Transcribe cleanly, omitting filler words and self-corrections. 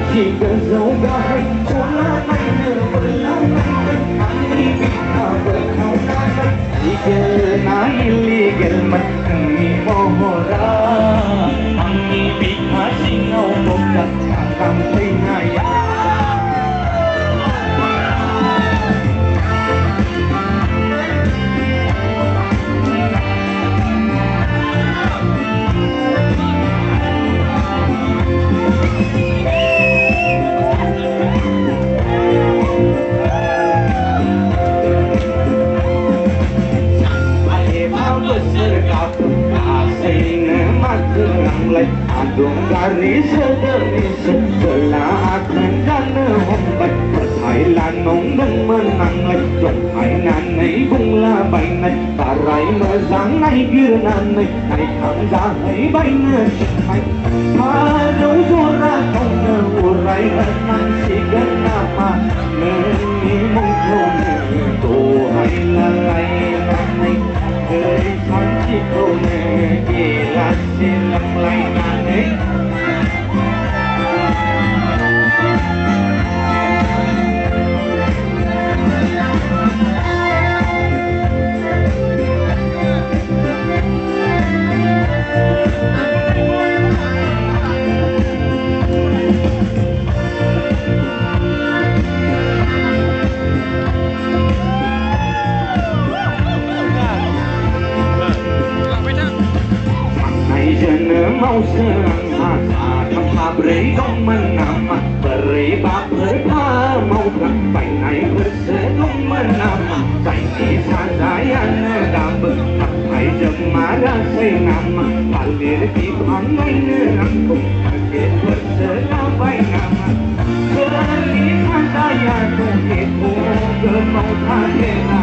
Jika zaugahay wala may wala may ani bika berkaunay legal na illegal man kami mohora ani bika singaw bogkat kakam tinaya Adung dari sedemi setelah akan dan hombat Thailand nông nâng menang lại dòng Thái Lan này cũng là bay này ta rai mà dáng này kia nan này này tham gia thấy bay nữa hay mà đâu cho ra không ngờ rai hơn nan chỉ gần mà nên đi mong thôi tổ hay là lại này người sáng chỉ câu này chỉ là xin lặng lại nan ấy mau serang masa tanpa beri dong menama beri baper pa mau sampai naik bersedung menama ini saya nedam sampai jemara saya nama palir di pangai nerangkum kaget bersedabai nama beri saya tunggu ke mau tak